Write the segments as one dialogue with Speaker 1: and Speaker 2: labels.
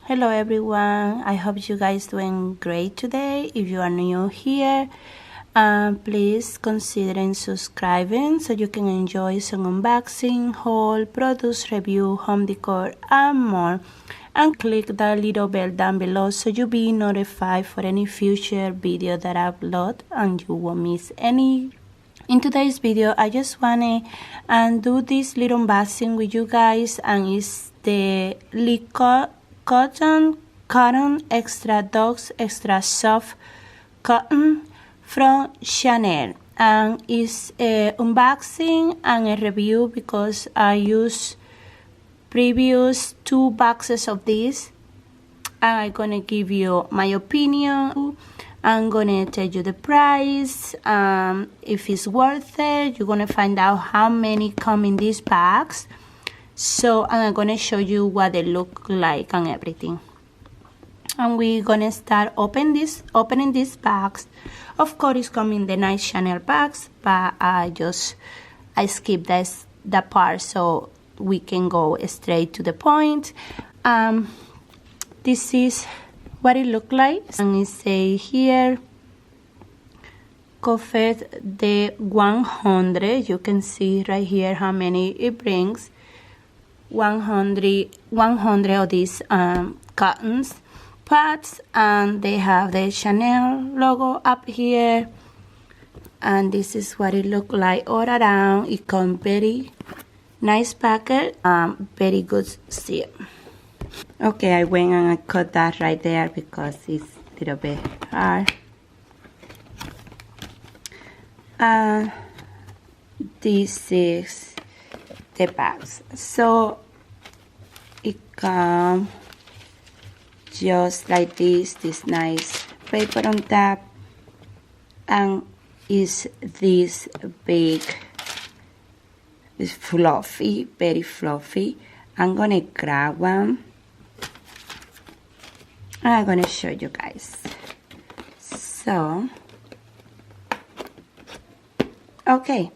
Speaker 1: Hello everyone, I hope you guys doing great today. If you are new here, please consider subscribing so you can enjoy some unboxing, haul, product review, home decor and more. And click the little bell down below so you'll be notified for any future video that I upload and you won't miss any. In today's video, I just wanna do this little unboxing with you guys, and it's the cotton extra dogs extra soft cotton from Chanel, and it's a unboxing and a review because I used previous 2 boxes of this, and I'm gonna give you my opinion. I'm gonna tell you the price, if it's worth it. You're gonna find out how many come in these packs. So I'm gonna show you what they look like and everything. And we're gonna start opening these packs. Of course, it's coming the nice Chanel packs, but I skip that part so we can go straight to the point. This is what it look like, and it say here Coffet de 100. You can see right here how many it brings. 100 of these cottons pads, and they have the Chanel logo up here, and this is what it look like all around. It comes very nice packet, very good seal. Okay, I went and I cut that right there because it's a little bit hard. This is the bags. So it comes just like this nice paper on top, and is this big, it's fluffy, very fluffy. I'm gonna grab one. I'm gonna show you guys. So, okay,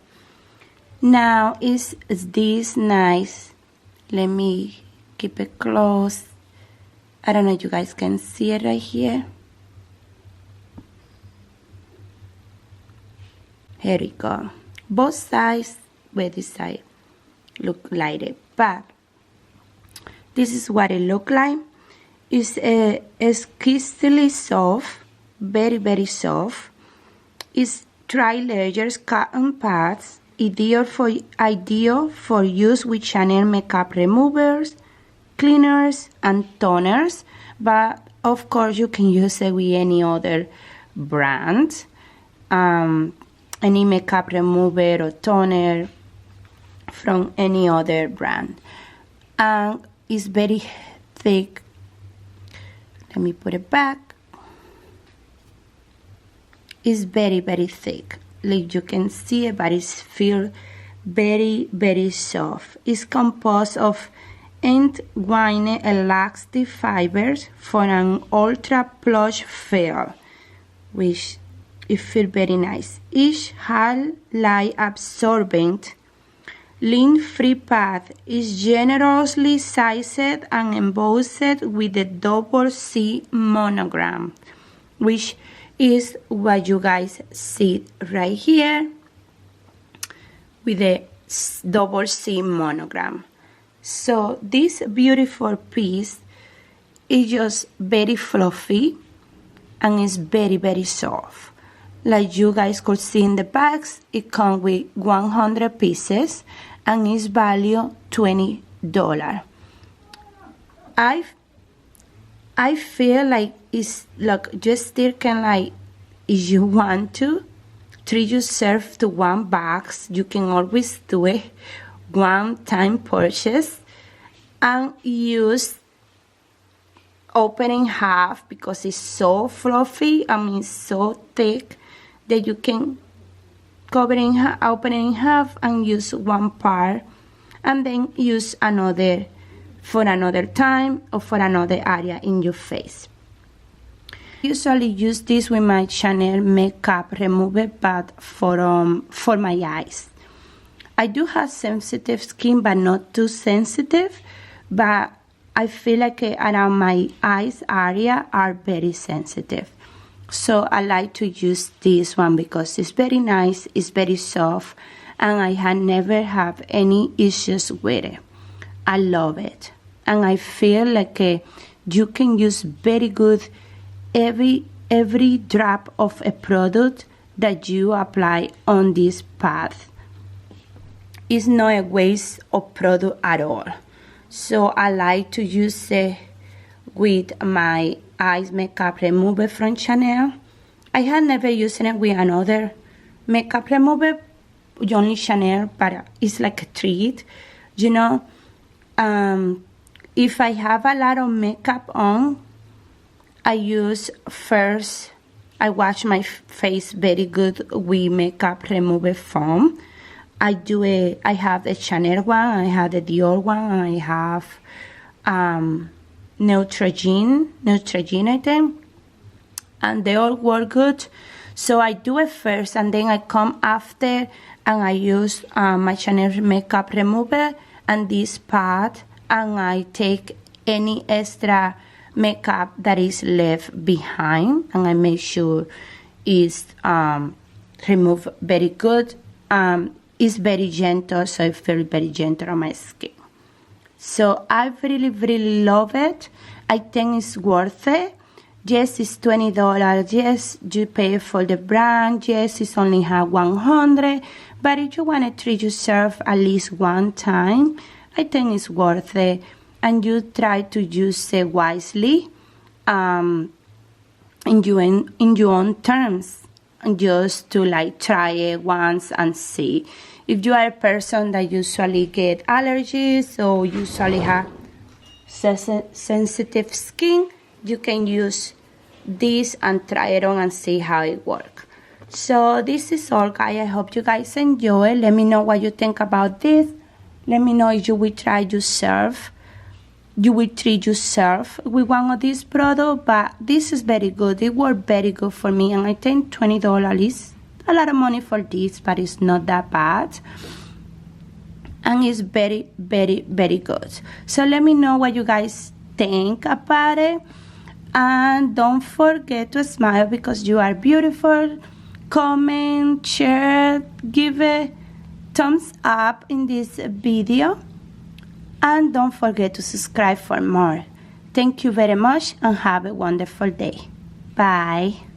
Speaker 1: now is this nice. Let me keep it close. I don't know if you guys can see it right here. Here we go. Both sides, where this side look like it, but this is what it look like. It's crystally soft, very soft. It's tri-layers cotton pads, ideal for use with Chanel makeup removers, cleaners, and toners. But of course, you can use it with any other brand, any makeup remover or toner from any other brand. And it's very thick. Let me put it back. It's very thick. Like you can see it, but it's feel very soft. It's composed of entwined elastic fibers for an ultra plush feel, which it feels very nice. Each hard light absorbent lint-free pad is generously sized and embossed with the double C monogram, which is what you guys see right here with the double C monogram. So this beautiful piece is just very fluffy and it's very soft. Like you guys could see in the bags, it comes with 100 pieces and is value $20. I feel like it's like you still can, like, if you want to treat yourself to one box, you can always do it one time purchase and use opening half because it's so fluffy, I mean so thick, that you can opening half and use one part and then use another for another time or for another area in your face. I usually use this with my Chanel makeup remover, but for my eyes. I do have sensitive skin, but not too sensitive, but I feel like around my eyes area are very sensitive. So I like to use this one because it's very nice, it's very soft, and I had never have any issues with it. I love it. And I feel like you can use very good every drop of a product that you apply on this path. It's not a waste of product at all. So I like to use it with my eyes makeup remover from Chanel. I had never used it with another makeup remover, only Chanel, but it's like a treat, you know. If I have a lot of makeup on, I wash my face very good with makeup remover foam. I have the Chanel one, I have the Dior one, I have Neutrogena I think, and they all work good. So I do it first and then I come after and I use my Chanel makeup remover and this pad, and I take any extra makeup that is left behind and I make sure it's removed very good. It's very gentle, so I feel very gentle on my skin. So I really love it. I think it's worth it. Yes, it's $20. Yes, you pay for the brand. Yes, it's only have 100. But if you want to treat yourself at least one time, I think it's worth it. And you try to use it wisely, in your own terms, just to like try it once and see. If you are a person that usually get allergies or usually have sensitive skin, you can use this and try it on and see how it works. So this is all, guys. I hope you guys enjoy. Let me know what you think about this. Let me know if you will try yourself. You will treat yourself with one of these products, but this is very good. It worked very good for me, and I think $20 is a lot of money for this, but it's not that bad. And it's very good. So let me know what you guys think about it. And don't forget to smile because you are beautiful. Comment, share, give a thumbs up in this video. And don't forget to subscribe for more. Thank you very much and have a wonderful day. Bye.